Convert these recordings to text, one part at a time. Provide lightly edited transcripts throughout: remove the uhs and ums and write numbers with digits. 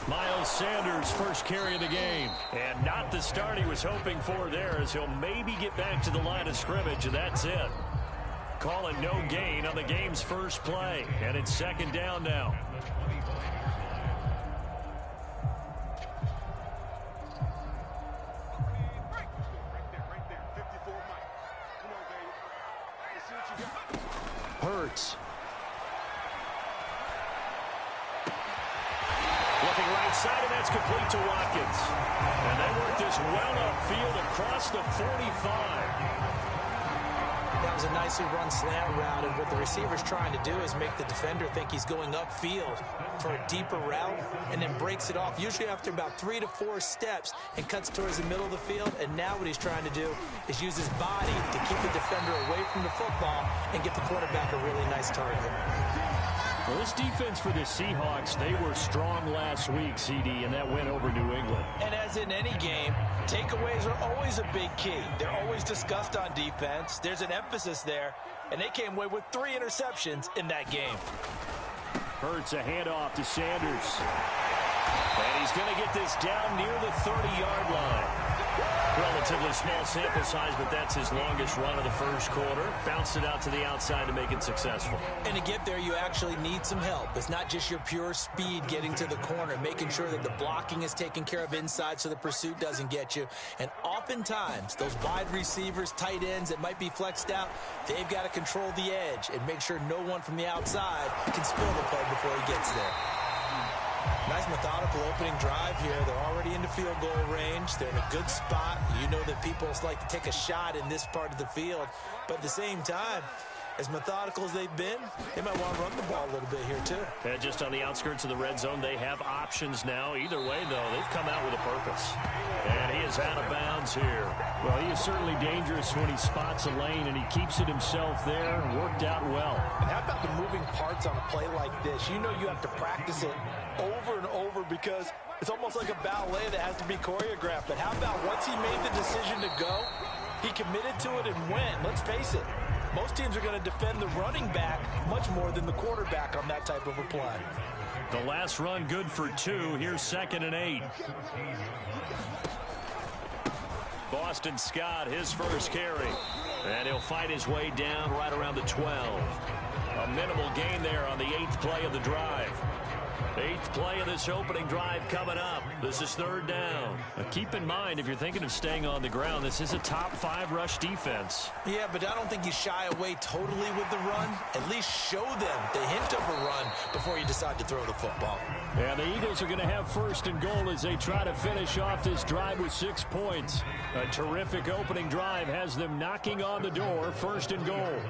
Miles Sanders' first carry of the game. And not the start he was hoping for there, as he'll maybe get back to the line of scrimmage, and that's it. Calling no gain on the game's first play. And it's second down now. Hurts. Looking right side, and that's complete to Watkins. And they work this well upfield across the 45. That was a nicely run slant route, and what the receiver's trying to do is make the defender think he's going upfield for a deeper route and then breaks it off, usually after about 3 to 4 steps, and cuts towards the middle of the field. And now what he's trying to do is use his body to keep the defender away from the football and get the quarterback a really nice target. Well, this defense for the Seahawks, they were strong last week, CD, and that win over New England. And as in any game, takeaways are always a big key. They're always discussed on defense. There's an emphasis there, and they came away with 3 interceptions in that game. Hurts a handoff to Sanders. And he's going to get this down near the 30-yard line. Relatively small sample size, but that's his longest run of the first quarter. Bounced it out to the outside to make it successful. And to get there, you actually need some help. It's not just your pure speed getting to the corner, making sure that the blocking is taken care of inside so the pursuit doesn't get you. And oftentimes, those wide receivers, tight ends that might be flexed out, they've got to control the edge and make sure no one from the outside can spill the play before he gets there. Nice methodical opening drive here. They're already into field goal range. They're in a good spot. You know that people like to take a shot in this part of the field. But at the same time, as methodical as they've been, they might want to run the ball a little bit here too. And just on the outskirts of the red zone, they have options now. Either way, though, they've come out with a purpose. And he is out of bounds here. Well, he is certainly dangerous when he spots a lane, and he keeps it himself there. Worked out well. And how about the moving parts on a play like this? You know you have to practice it over and over because it's almost like a ballet that has to be choreographed. But how about once he made the decision to go, he committed to it and went. Let's face it, most teams are going to defend the running back much more than the quarterback on that type of a play. The last run good for 2. Here's 2nd and 8. Boston Scott, his first carry. And he'll fight his way down right around the 12. A minimal gain there on the 8th play of the drive. 8th play of this opening drive coming up. This is 3rd down. Now keep in mind, if you're thinking of staying on the ground, this is a top 5 rush defense. Yeah, but I don't think you shy away totally with the run. At least show them the hint of a run before you decide to throw the football. Yeah, the Eagles are going to have 1st and goal as they try to finish off this drive with 6 points. A terrific opening drive has them knocking on the door. 1st and goal.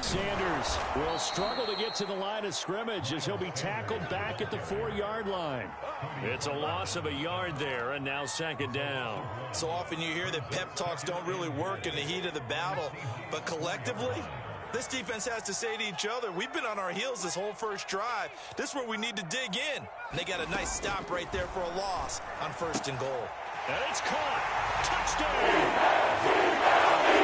Sanders will struggle to get to the line of scrimmage as he'll be tackled back at the 4-yard line. It's a loss of a yard there, and now 2nd down. So often you hear that pep talks don't really work in the heat of the battle, but collectively, this defense has to say to each other, we've been on our heels this whole first drive. This is where we need to dig in. And they got a nice stop right there for a loss on 1st and goal. And it's caught. Touchdown!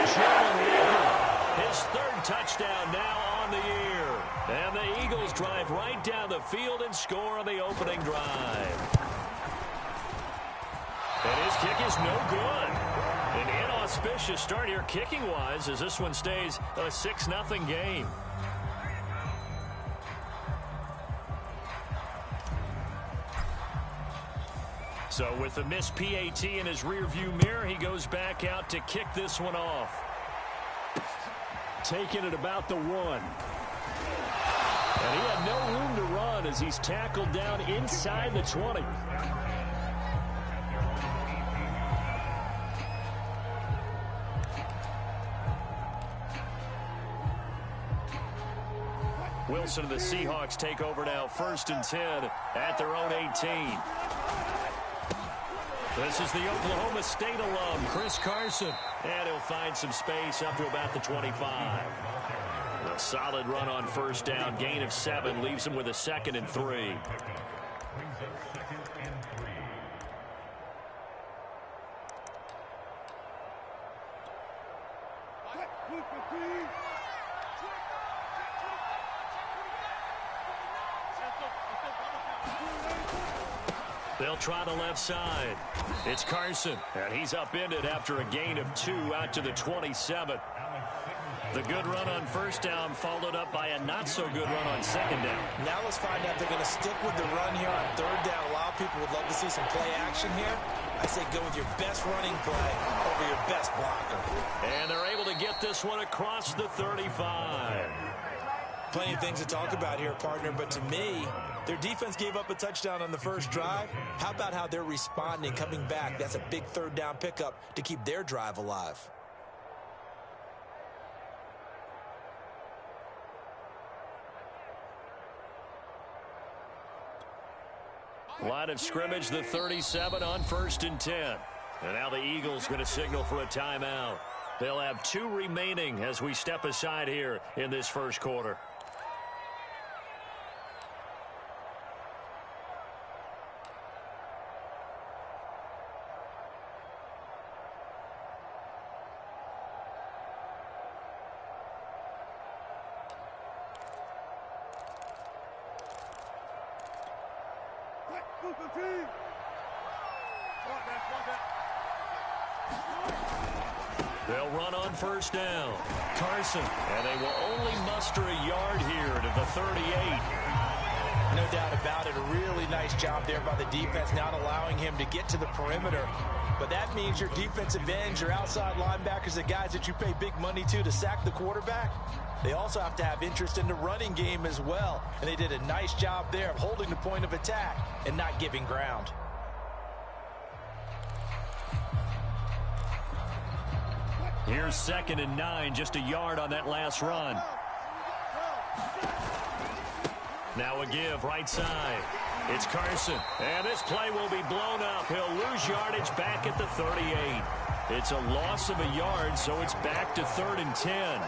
Jalen Walker. His 3rd touchdown now on the year. And the Eagles drive right down the field and score on the opening drive. And his kick is no good. An inauspicious start here kicking-wise as this one stays a 6-0 game. So with the missed PAT in his rearview mirror, he goes back out to kick this one off. Taking it about the 1. And he had no room to run as he's tackled down inside the 20. Wilson and the Seahawks take over now. 1st and 10 at their own 18. This is the Oklahoma State alum, Chris Carson. And he'll find some space up to about the 25. A solid run on first down. Gain of 7 leaves him with a 2nd and 3. They'll try the left side. It's Carson, and he's upended after a gain of 2 out to the 27. The good run on first down followed up by a not-so-good run on second down. Now let's find out if they're going to stick with the run here on third down. A lot of people would love to see some play action here. I say go with your best running play over your best blocker. And they're able to get this one across the 35. Plenty of things to talk about here, partner, but to me, their defense gave up a touchdown on the first drive. How about how they're responding, coming back? That's a big third down pickup to keep their drive alive. Line of scrimmage, the 37 on 1st and 10. And now the Eagles going to signal for a timeout. They'll have 2 remaining as we step aside here in this first quarter. They'll run on first down. Carson, and they will only muster a yard here to the 38. No doubt about it. A really nice job there by the defense, not allowing him to get to the perimeter. But that means your defensive ends, your outside linebackers, the guys that you pay big money to sack the quarterback, they also have to have interest in the running game as well. And they did a nice job there of holding the point of attack and not giving ground. Here's 2nd and 9, just a yard on that last run. Now a give, right side. It's Carson, and this play will be blown up. He'll lose yardage back at the 38. It's a loss of a yard, so it's back to 3rd and 10.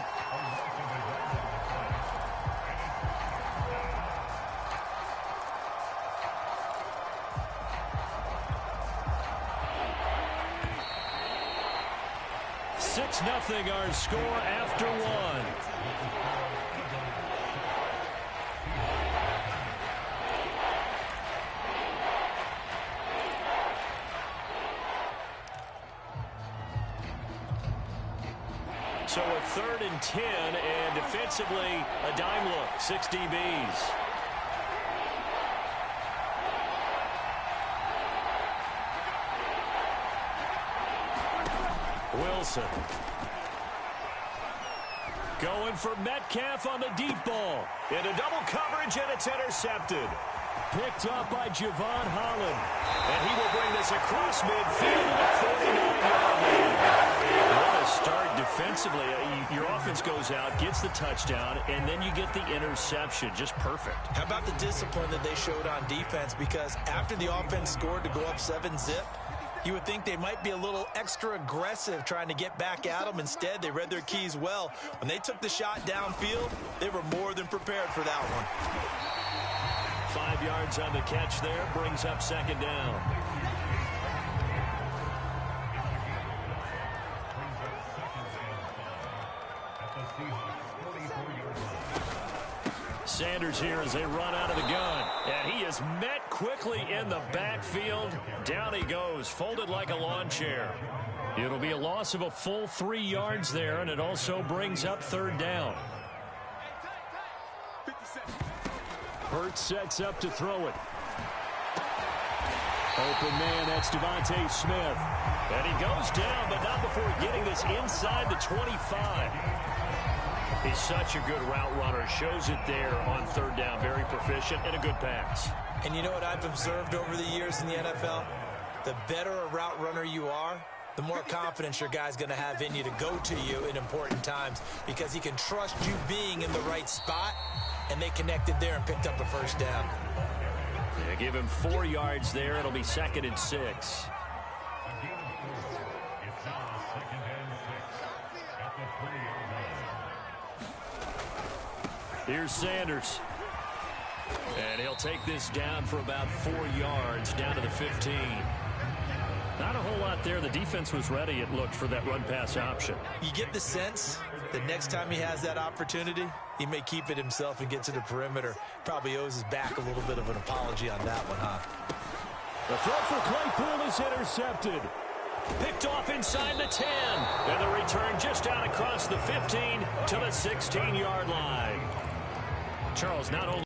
Nothing our score after 1. So a 3rd and 10, and defensively a dime look, 6 DBs. Wilson. Going for Metcalf on the deep ball. Into double coverage, and it's intercepted. Picked up by Javon Holland. And he will bring this across midfield to the 49-yard line. What a start defensively. Your offense goes out, gets the touchdown, and then you get the interception. Just perfect. How about the discipline that they showed on defense? Because after the offense scored to go up 7-zip, you would think they might be a little extra aggressive trying to get back at them. Instead, they read their keys well. When they took the shot downfield, they were more than prepared for that one. 5 yards on the catch there, brings up 2nd down. Sanders here as they run out of the gun. And he is met quickly in the backfield. Down he goes, folded like a lawn chair. It'll be a loss of a full 3 yards there, and it also brings up 3rd down. Hurts sets up to throw it. Open man, that's Devontae Smith. And he goes down, but not before getting this inside the 25. He's such a good route runner. Shows it there on 3rd down. Very proficient and a good pass. And you know what I've observed over the years in the NFL? The better a route runner you are, the more confidence your guy's going to have in you to go to you in important times, because he can trust you being in the right spot, and they connected there and picked up a 1st down. Yeah, give him 4 yards there. It'll be 2nd and 6. Here's Sanders. And he'll take this down for about 4 yards, down to the 15. Not a whole lot there. The defense was ready, it looked, for that run-pass option. You get the sense that next time he has that opportunity, he may keep it himself and get to the perimeter. Probably owes his back a little bit of an apology on that one, huh? The throw for Claypool is intercepted. Picked off inside the 10. And the return just out across the 15 to the 16-yard line. Charles, not only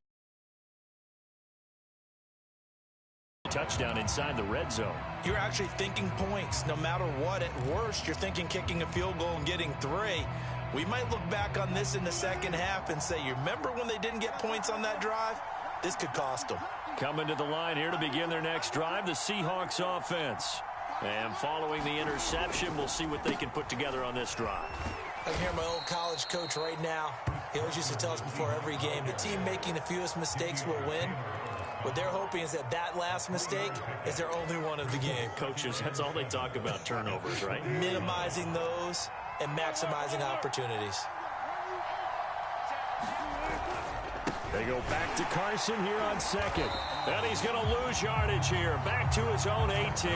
touchdown inside the red zone. You're actually thinking points. No matter what, at worst, you're thinking kicking a field goal and getting 3. We might look back on this in the second half and say, you remember when they didn't get points on that drive? This could cost them. Coming to the line here to begin their next drive, the Seahawks offense. And following the interception, we'll see what they can put together on this drive. I can hear my old college coach right now. He always used to tell us before every game, the team making the fewest mistakes will win. What they're hoping is that that last mistake is their only one of the game. Coaches, that's all they talk about, turnovers, right? Minimizing those and maximizing opportunities. They go back to Carson here on second. And he's going to lose yardage here. Back to his own 18.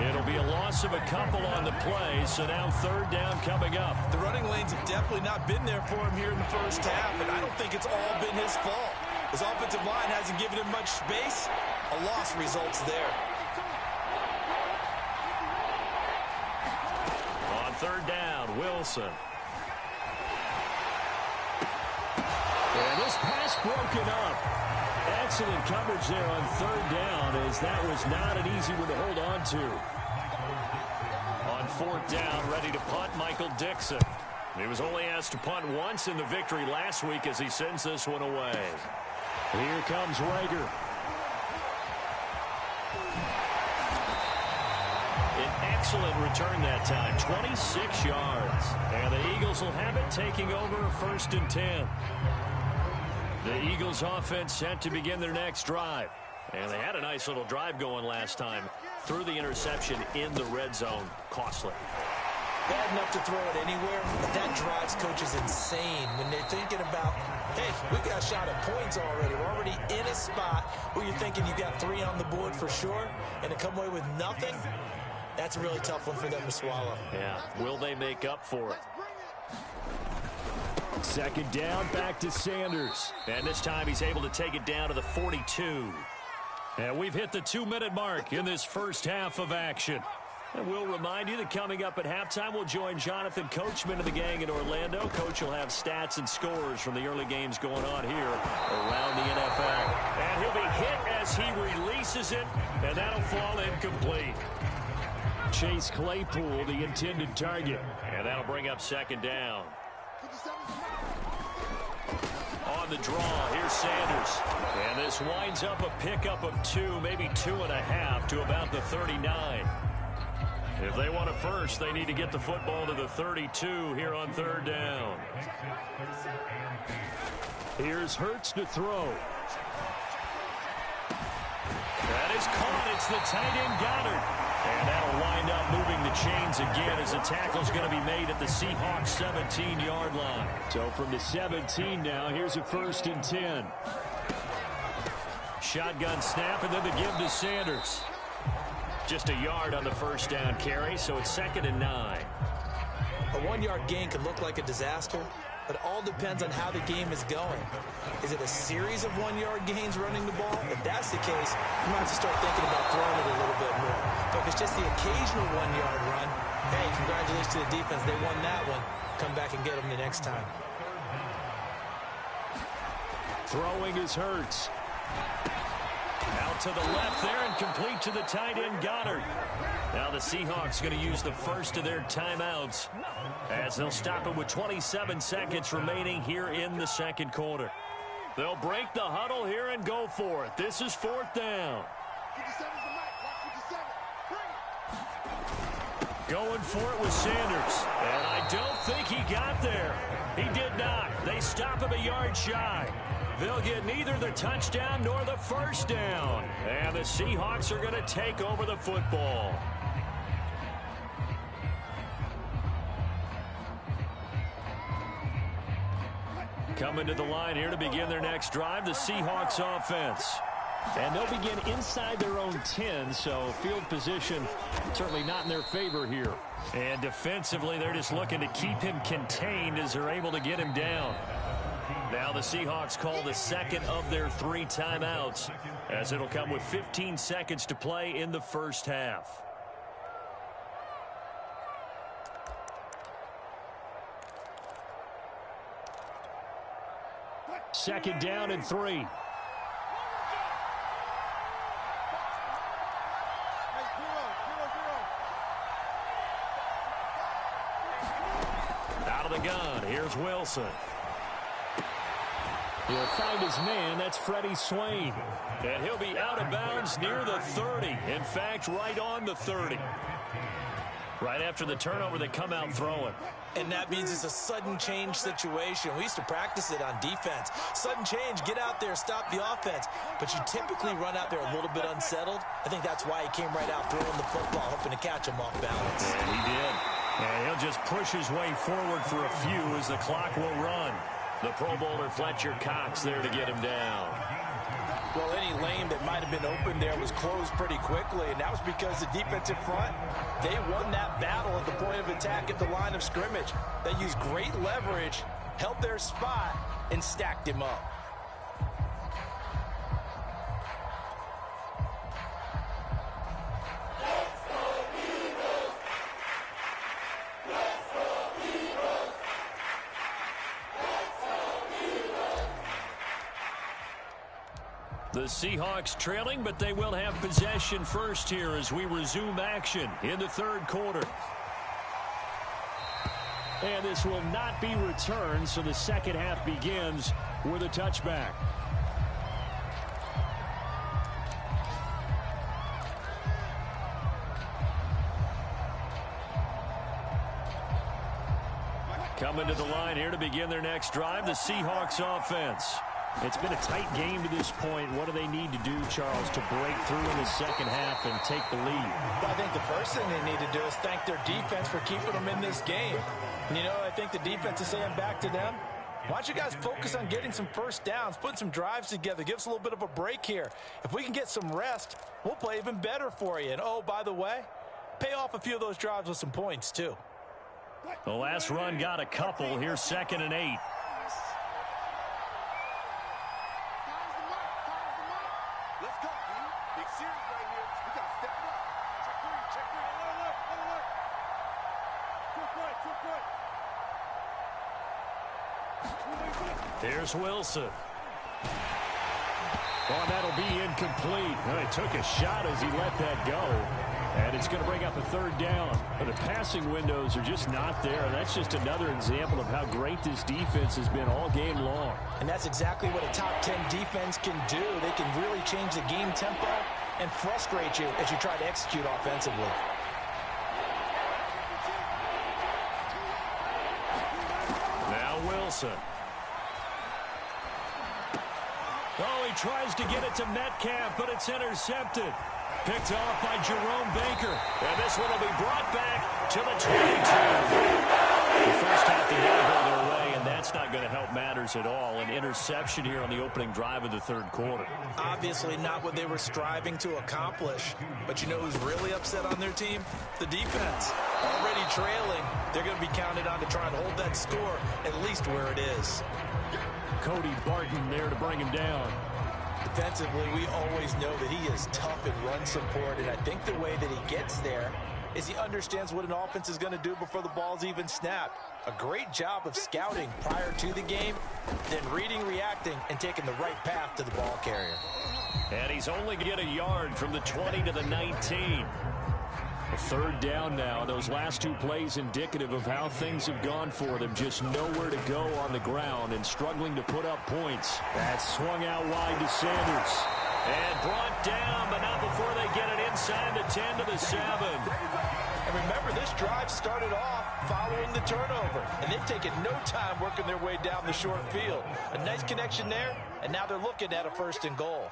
It'll be a loss of a couple on the play, so now third down coming up. The running lanes have definitely not been there for him here in the first half, and I don't think it's all been his fault. His offensive line hasn't given him much space. A loss results there. On third down, Wilson. And this pass broken up. Excellent coverage there on third down, as that was not an easy one to hold on to. On fourth down, ready to punt, Michael Dixon. He was only asked to punt once in the victory last week as he sends this one away. Here comes Rager. An excellent return that time, 26 yards. And the Eagles will have it, taking over 1st and 10. The Eagles offense set to begin their next drive. And they had a nice little drive going last time. Threw the interception in the red zone. Costly. Bad enough to throw it anywhere, but that drives coaches insane when they're thinking about, hey, we got a shot at points already. We're already in a spot where you're thinking you got 3 on the board for sure, and to come away with nothing, that's a really tough one for them to swallow. Yeah, will they make up for it? Second down, back to Sanders. And this time he's able to take it down to the 42. And we've hit the 2-minute mark in this first half of action. And we'll remind you that coming up at halftime, we'll join Jonathan Coachman of the gang in Orlando. Coach will have stats and scores from the early games going on here around the NFL. And he'll be hit as he releases it, and that'll fall incomplete. Chase Claypool, the intended target. And that'll bring up second down. On the draw, here's Sanders. And this winds up a pickup of 2, maybe 2.5 to about the 39. If they want a first, they need to get the football to the 32 here on third down. Here's Hurts to throw. That is caught. It's the tight end Goddard. And that'll wind up moving the chains again as the tackle's going to be made at the Seahawks 17-yard line. So from the 17 now, here's a 1st and 10. Shotgun snap and then the give to Sanders. Just a yard on the first down carry, so it's 2nd and 9. A 1-yard gain could look like a disaster, but it all depends on how the game is going. Is it a series of 1-yard gains running the ball? If that's the case, you might have to start thinking about throwing it a little bit more. But if it's just the occasional 1-yard run, hey, congratulations to the defense. They won that one. Come back and get them the next time. Throwing is Hurts. Out to the left there and complete to the tight end Goddard. Now the Seahawks going to use the first of their timeouts as they'll stop it with 27 seconds remaining here in the second quarter. They'll break the huddle here and go for it. This is 4th down. Going for it with Sanders. And I don't think he got there. He did not. They stop him a yard shy. They'll get neither the touchdown nor the first down. And the Seahawks are going to take over the football. Coming to the line here to begin their next drive, the Seahawks offense. And they'll begin inside their own 10, so field position certainly not in their favor here. And defensively, they're just looking to keep him contained as they're able to get him down. Now the Seahawks call the second of their 3 timeouts, as it'll come with 15 seconds to play in the first half. Second down and 3. Out of the gun, here's Wilson. He'll find his man, that's Freddie Swain. And he'll be out of bounds near the 30. In fact, right on the 30. Right after the turnover, they come out throwing. And that means it's a sudden change situation. We used to practice it on defense. Sudden change, get out there, stop the offense. But you typically run out there a little bit unsettled. I think that's why he came right out throwing the football, hoping to catch him off balance. And he did. And he'll just push his way forward for a few as the clock will run. The Pro Bowler Fletcher Cox there to get him down. Well, any lane that might have been open there was closed pretty quickly, and that was because the defensive front, they won that battle at the point of attack at the line of scrimmage. They used great leverage, held their spot, and stacked him up. The Seahawks trailing, but they will have possession first here as we resume action in the third quarter. And this will not be returned, so the second half begins with a touchback. Coming to the line here to begin their next drive, the Seahawks offense. It's been a tight game to this point. What do they need to do, Charles, to break through in the second half and take the lead? I think the first thing they need to do is thank their defense for keeping them in this game. And, you know, I think the defense is saying back to them, why don't you guys focus on getting some first downs, putting some drives together, give us a little bit of a break here. If we can get some rest, we'll play even better for you. And, oh, by the way, pay off a few of those drives with some points, too. The last run got a couple. Here's 2nd and 8. Here's Wilson. Oh, that'll be incomplete. Well, he took a shot as he let that go. And it's going to bring up a 3rd down. But the passing windows are just not there. And that's just another example of how great this defense has been all game long. And that's exactly what a top 10 defense can do. They can really change the game tempo and frustrate you as you try to execute offensively. Now Wilson. Oh, he tries to get it to Metcalf, but it's intercepted. Picked off by Jerome Baker. And this one will be brought back to the 22. The first half did not go their way, and that's not going to help matters at all. An interception here on the opening drive of the third quarter. Obviously not what they were striving to accomplish. But you know who's really upset on their team? The defense. Already trailing, they're going to be counted on to try and hold that score at least where it is. Cody Barton there to bring him down. Defensively, we always know that he is tough in run support, and I think the way that he gets there is he understands what an offense is going to do before the ball's even snapped. A great job of scouting prior to the game, then reading, reacting, and taking the right path to the ball carrier. And he's only going to get a yard from the 20 to the 19. A 3rd down now. Those last 2 plays indicative of how things have gone for them. Just nowhere to go on the ground and struggling to put up points. That's swung out wide to Sanders. And brought down, but not before they get it inside the 10 to the 7. And remember, this drive started off following the turnover. And they've taken no time working their way down the short field. A nice connection there, and now they're looking at a 1st and goal.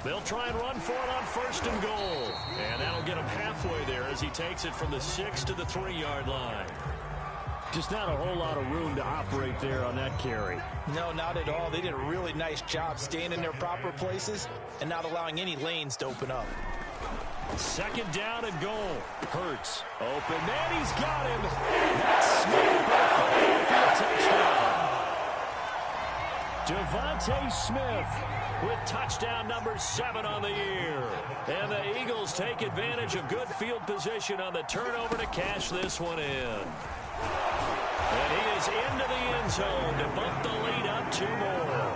They'll try and run for it on 1st and goal. And that'll get him halfway there as he takes it from the 6 to the 3-yard line. Just not a whole lot of room to operate there on that carry. No, not at all. They did a really nice job staying in their proper places and not allowing any lanes to open up. Second down and goal. Hurts. Open man, he's got him. That's Smith for the Philadelphia touchdown. Devontae Smith with touchdown number 7 on the year. And the Eagles take advantage of good field position on the turnover to cash this one in. And he is into the end zone to bump the lead up 2 more.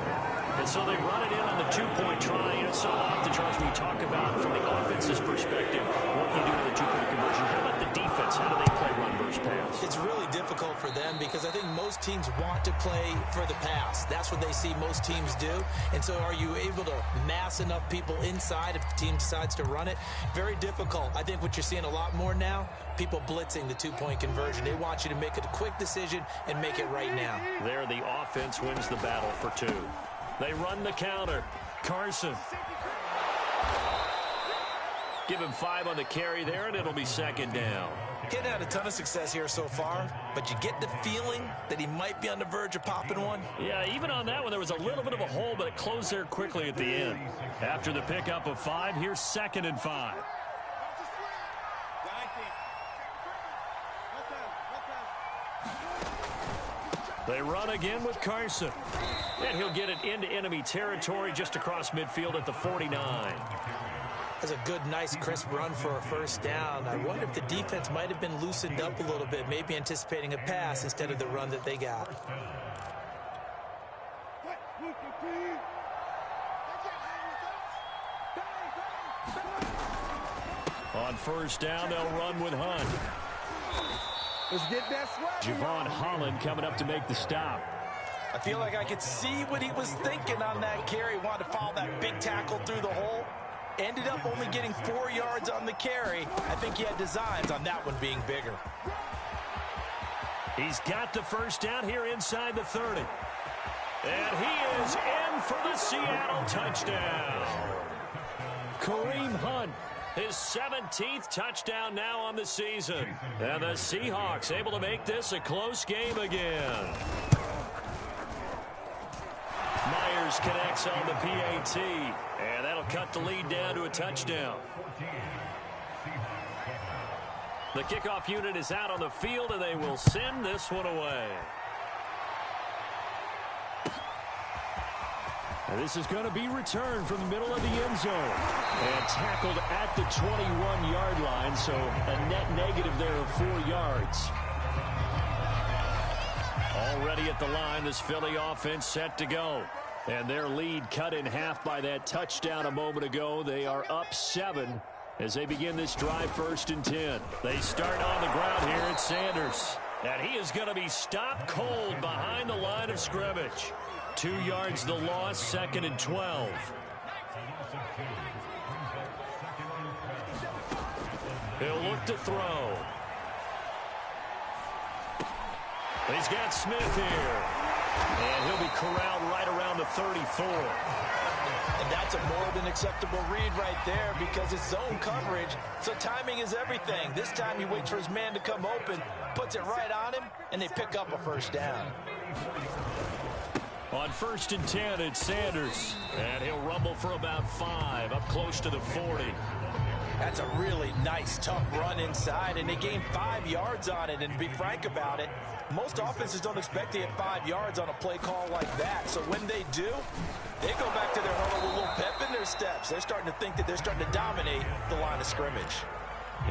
And so they run it in on the 2-point try. You know, so often, Charles, we talk about from the offense's perspective what you do with a 2-point conversion. How about the defense? How do they play run versus pass? It's really difficult for them because I think most teams want to play for the pass. That's what they see most teams do. And so are you able to mass enough people inside if the team decides to run it? Very difficult. I think what you're seeing a lot more now, people blitzing the 2-point conversion. They want you to make a quick decision and make it right now. There, the offense wins the battle for 2. They run the counter. Carson. Give him 5 on the carry there, and it'll be second down. Getting had a ton of success here so far, but you get the feeling that he might be on the verge of popping one. Yeah, even on that one, there was a little bit of a hole, but it closed there quickly at the end. After the pickup of 5, here's 2nd and 5. They run again with Carson. And he'll get it into enemy territory just across midfield at the 49. That's a good, nice, crisp run for a first down. I wonder if the defense might have been loosened up a little bit, maybe anticipating a pass instead of the run that they got. On first down, they'll run with Hunt. Let's get that swag. Javon Holland coming up to make the stop. I feel like I could see what he was thinking on that carry. Wanted to follow that big tackle through the hole. Ended up only getting 4 yards on the carry. I think he had designs on that one being bigger. He's got the first down here inside the 30. And he is in for the Seattle touchdown. Kareem Hunt, his 17th touchdown now on the season. And the Seahawks able to make this a close game again. Myers connects on the PAT, and that'll cut the lead down to a touchdown. The kickoff unit is out on the field, and they will send this one away. And this is going to be returned from the middle of the end zone. And tackled at the 21-yard line, so a net negative there of 4 yards. Already at the line, this Philly offense set to go. And their lead cut in half by that touchdown a moment ago. They are up 7 as they begin this drive 1st and 10. They start on the ground here at Sanders. And he is going to be stopped cold behind the line of scrimmage. 2 yards the loss, 2nd and 12. He'll look to throw. He's got Smith here. And he'll be corralled right around the 34. And that's a more than acceptable read right there because it's zone coverage, so timing is everything. This time he waits for his man to come open, puts it right on him, and they pick up a first down. On 1st and 10, it's Sanders. And he'll rumble for about 5, up close to the 40. That's a really nice, tough run inside, and they gained 5 yards on it. And to be frank about it, most offenses don't expect to get 5 yards on a play call like that. So when they do, they go back to their huddle with a little pep in their steps. They're starting to think that they're starting to dominate the line of scrimmage.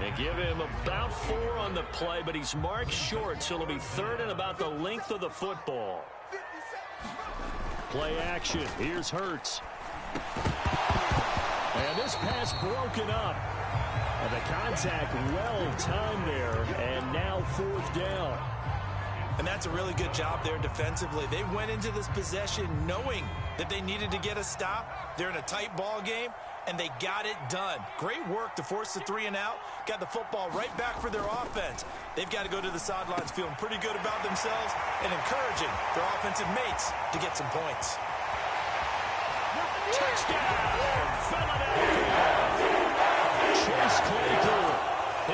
They give him about 4 on the play, but he's marked short, so it'll be 3rd and about the length of the football. Play action. Here's Hurts. And this pass broken up. And the contact well timed there. And now 4th down. And that's a really good job there defensively. They went into this possession knowing that they needed to get a stop. They're in a tight ball game, and they got it done. Great work to force the 3 and out. Got the football right back for their offense. They've got to go to the sidelines feeling pretty good about themselves and encouraging their offensive mates to get some points. Touchdown, Philadelphia! Chase Claypool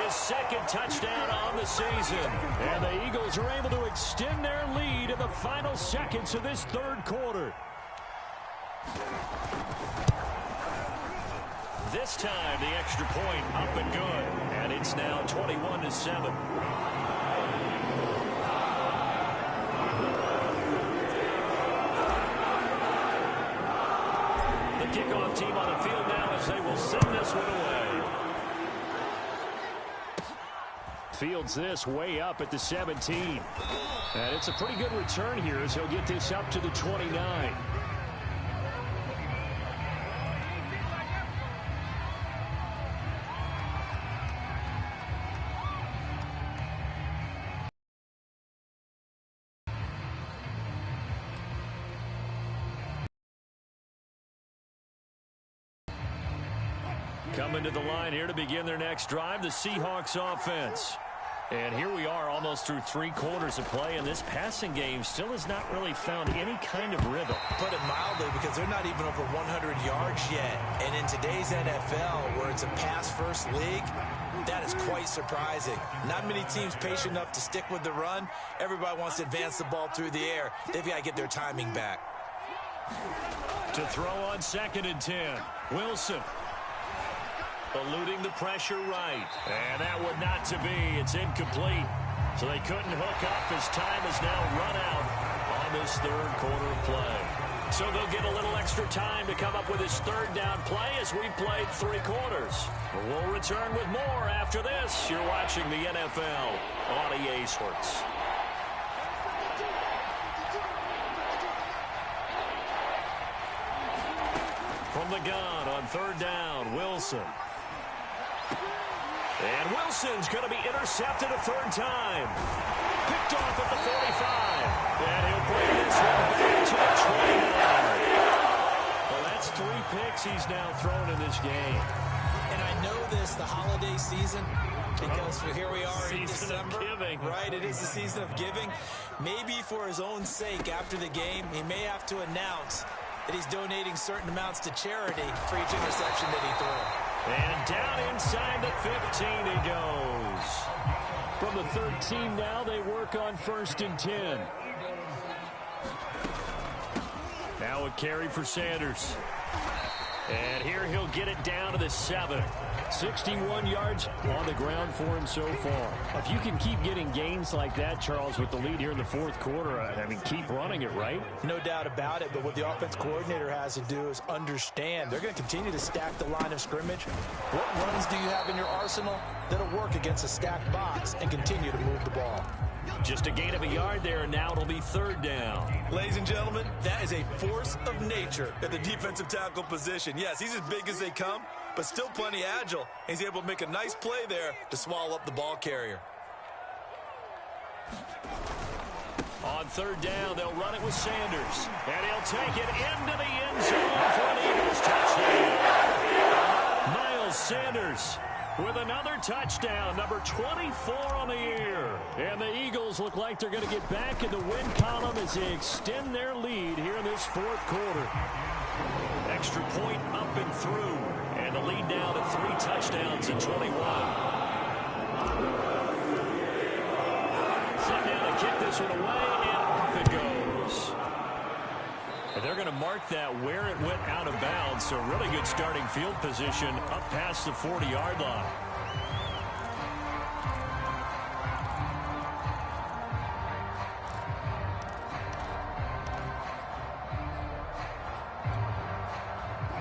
His second touchdown on the season. And the Eagles are able to extend their lead in the final seconds of this third quarter. This time, the extra point up and good. And it's now 21-7. The kickoff team on the field now as they will send this one away. Fields this way up at the 17. And it's a pretty good return here as he'll get this up to the 29. Coming to the line here to begin their next drive, the Seahawks offense. And here we are almost through 3 quarters of play, and this passing game still has not really found any kind of rhythm. Put it mildly, because they're not even over 100 yards yet. And in today's NFL, where it's a pass-first league, that is quite surprising. Not many teams patient enough to stick with the run. Everybody wants to advance the ball through the air. They've got to get their timing back. To throw on 2nd and 10, Wilson. Eluding the pressure right. And that would not to be. It's incomplete. So they couldn't hook up as time has now run out on this third quarter of play. So they'll get a little extra time to come up with his third down play as we played 3 quarters. We'll return with more after this. You're watching the NFL on EA Sports. From the gun on 3rd down, Wilson. And Wilson's going to be intercepted a 3rd time. Picked off at the 45. And he'll bring this one back to the 29. Well, that's 3 picks he's now thrown in this game. And I know this, the holiday season, because here we are in December. Giving. Right, it is the season of giving. Maybe for his own sake after the game, he may have to announce that he's donating certain amounts to charity for each interception that he threw. And down inside the 15 he goes. From the 13 now, they work on 1st and 10. Now a carry for Sanders. And here he'll get it down to the 7. 61 yards on the ground for him so far. If you can keep getting gains like that, Charles, with the lead here in the 4th quarter, I mean, keep running it, right? No doubt about it, but what the offense coordinator has to do is understand they're going to continue to stack the line of scrimmage. What runs do you have in your arsenal that'll work against a stacked box and continue to move the ball? Just a gain of a yard there, and now it'll be 3rd down. Ladies and gentlemen, that is a force of nature at the defensive tackle position. Yes, he's as big as they come, but still plenty agile. He's able to make a nice play there to swallow up the ball carrier. On 3rd down, they'll run it with Sanders. And he'll take it into the end zone for an Eagles touchdown. Miles Sanders with another touchdown, number 24 on the year. And the Eagles look like they're going to get back in the win column as they extend their lead here in this 4th quarter. Extra point up and through. And the lead down to 3 touchdowns in 21. Set down to kick this one away, and off it goes. And they're going to mark that where it went out of bounds. So really good starting field position up past the 40-yard line.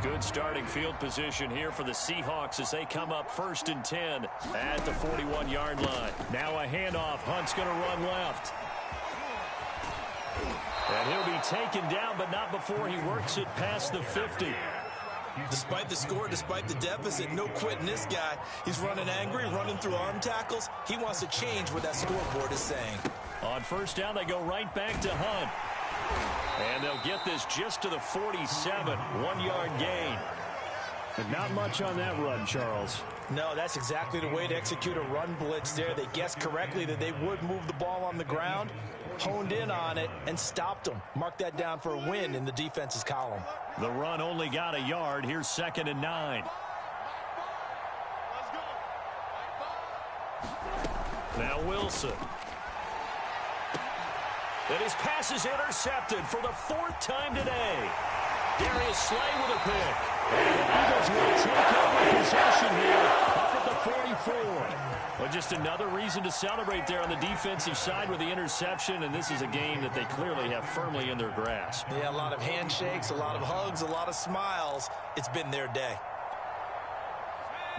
Good starting field position here for the Seahawks as they come up 1st and 10 at the 41-yard line. Now a handoff. Hunt's going to run left. And he'll be taken down, but not before he works it past the 50. Despite the score, despite the deficit, no quitting this guy. He's running angry, running through arm tackles. He wants to change what that scoreboard is saying. On 1st down, they go right back to Hunt. And they'll get this just to the 47, 1-yard gain. But not much on that run, Charles. No, that's exactly the way to execute a run blitz there. They guessed correctly that they would move the ball on the ground, honed in on it, and stopped them. Mark that down for a win in the defense's column. The run only got a yard. Here's 2nd and 9. Now Wilson. And his pass is intercepted for the 4th time today. Darius Slay with a pick. And the Eagles will take over possession here up at the 44. Well, just another reason to celebrate there on the defensive side with the interception, and this is a game that they clearly have firmly in their grasp. Yeah, a lot of handshakes, a lot of hugs, a lot of smiles. It's been their day.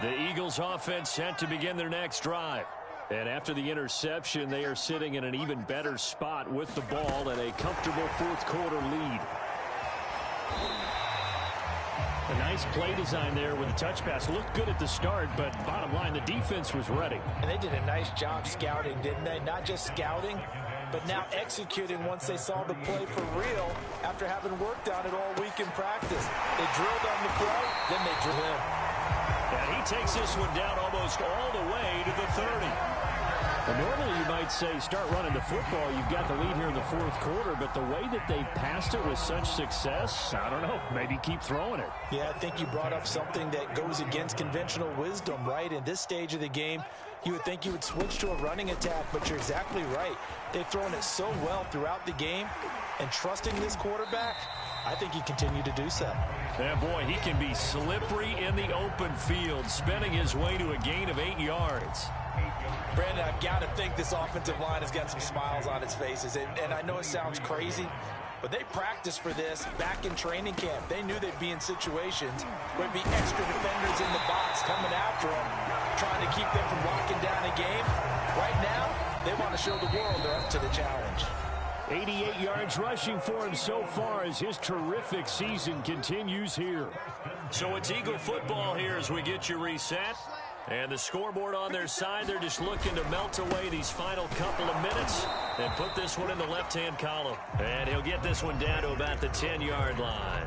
The Eagles offense set to begin their next drive. And after the interception, they are sitting in an even better spot with the ball and a comfortable 4th quarter lead. A nice play design there with the touch pass. Looked good at the start, but bottom line, the defense was ready. And they did a nice job scouting, didn't they? Not just scouting, but now executing once they saw the play for real after having worked on it all week in practice. They drilled on the play, then they drilled him. And he takes this one down almost all the way to the 30. Well, normally you might say start running the football. You've got the lead here in the 4th quarter, but the way that they've passed it with such success, I don't know, maybe keep throwing it. Yeah, I think you brought up something that goes against conventional wisdom, right? In this stage of the game, you would think you would switch to a running attack, but you're exactly right. They've thrown it so well throughout the game, and trusting this quarterback, I think he continued to do so. Yeah, boy, he can be slippery in the open field, spinning his way to a gain of 8 yards. Brandon, I've got to think this offensive line has got some smiles on its faces. And I know it sounds crazy, but they practiced for this back in training camp. They knew they'd be in situations where there'd be extra defenders in the box coming after them, trying to keep them from locking down a game. Right now, they want to show the world they're up to the challenge. 88 yards rushing for him so far as his terrific season continues here. So it's Eagle football here as we get you reset. And the scoreboard on their side, they're just looking to melt away these final couple of minutes and put this one in the left-hand column. And he'll get this one down to about the 10-yard line.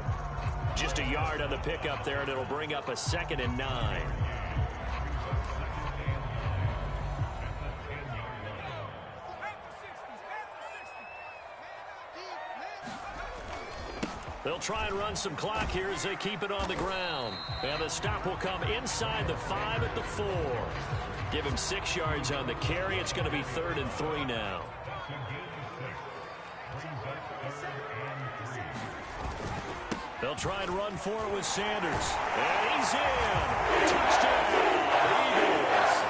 Just a yard on the pickup there, and it'll bring up a 2nd and 9. They'll try and run some clock here as they keep it on the ground. And the stop will come inside the 5 at the 4. Give him 6 yards on the carry. It's going to be 3rd and 3 now. They'll try and run for it with Sanders. And he's in. Touchdown, Eagles.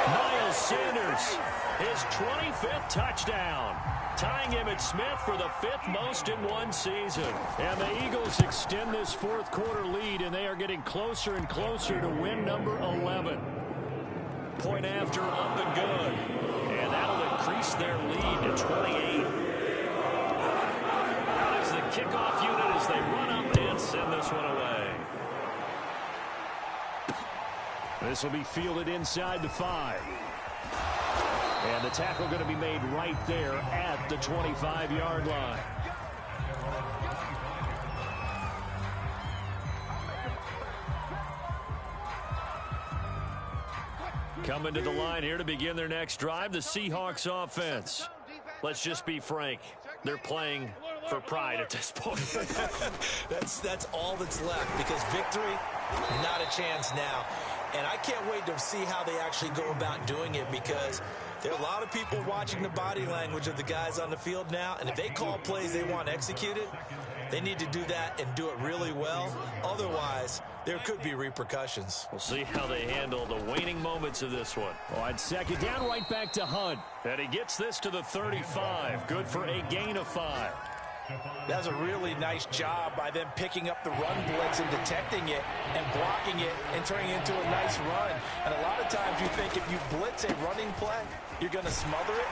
Miles Sanders, his 25th touchdown, tying him at Smith for the 5th most in one season. And the Eagles extend this 4th quarter lead, and they are getting closer and closer to win number 11. Point after up and good. And that'll increase their lead to 28. That is the kickoff unit as they run up and send this one away. This will be fielded inside the 5. And the tackle going to be made right there at the 25-yard line. Coming to the line here to begin their next drive, the Seahawks offense. Let's just be frank. They're playing for pride at this point. That's all that's left, because victory, not a chance now. And I can't wait to see how they actually go about doing it, because there are a lot of people watching the body language of the guys on the field now, and if they call plays they want executed, they need to do that and do it really well. Otherwise, there could be repercussions. We'll see how they handle the waning moments of this one. On 2nd down, right back to Hunt. And he gets this to the 35. Good for a gain of 5. That's a really nice job by them picking up the run blitz and detecting it and blocking it and turning it into a nice run. And a lot of times you think if you blitz a running play, you're going to smother it.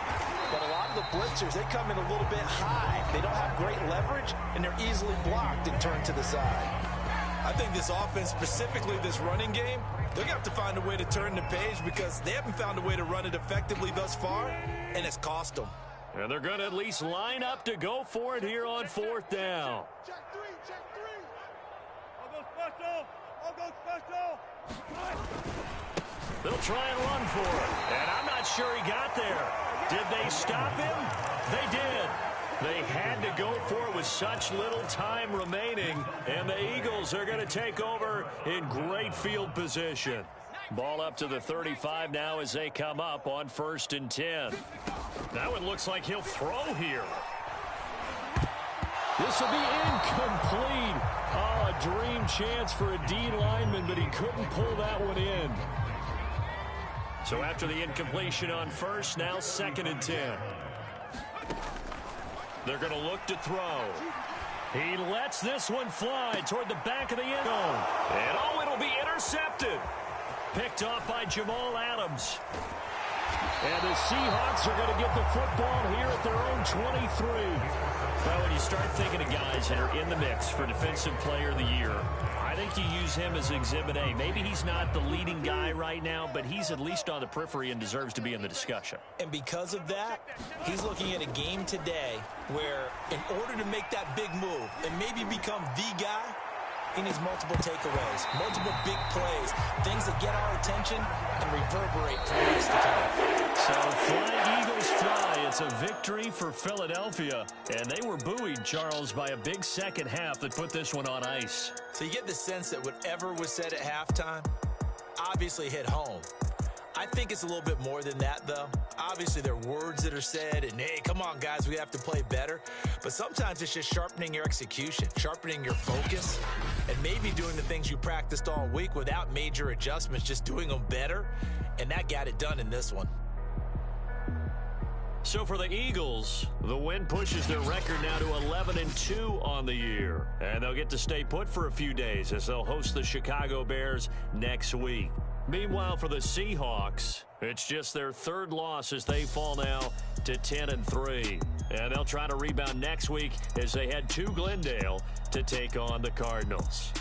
But a lot of the blitzers, they come in a little bit high. They don't have great leverage, and they're easily blocked and turned to the side. I think this offense, specifically this running game, they're going to have to find a way to turn the page, because they haven't found a way to run it effectively thus far, and it's cost them. And they're going to at least line up to go for it here on 4th down. Check three. I'll go special. They'll try and run for it. And I'm not sure he got there. Did they stop him? They did. They had to go for it with such little time remaining. And the Eagles are going to take over in great field position. Ball up to the 35 now as they come up on 1st and 10. Now it looks like he'll throw here. This will be incomplete. Oh, a dream chance for a D lineman, but he couldn't pull that one in. So after the incompletion on 1st, now 2nd and 10. They're going to look to throw. He lets this one fly toward the back of the end zone. And oh, it'll be intercepted. Picked off by Jamal Adams. And the Seahawks are going to get the football here at their own 23. Well, when you start thinking of guys that are in the mix for Defensive Player of the Year, I think you use him as Exhibit A. Maybe he's not the leading guy right now, but he's at least on the periphery and deserves to be in the discussion. And because of that, he's looking at a game today where in order to make that big move and maybe become the guy, he needs multiple takeaways, multiple big plays, things that get our attention and reverberate for weeks to come. So Flying Eagles fly. It's a victory for Philadelphia. And they were buoyed, Charles, by a big second half that put this one on ice. So you get the sense that whatever was said at halftime obviously hit home. I think it's a little bit more than that, though. Obviously, there are words that are said, and, hey, come on, guys, we have to play better. But sometimes it's just sharpening your execution, sharpening your focus, and maybe doing the things you practiced all week without major adjustments, just doing them better, and that got it done in this one. So for the Eagles, the win pushes their record now to 11-2 on the year. And they'll get to stay put for a few days as they'll host the Chicago Bears next week. Meanwhile, for the Seahawks, it's just their 3rd loss as they fall now to 10-3. And they'll try to rebound next week as they head to Glendale to take on the Cardinals.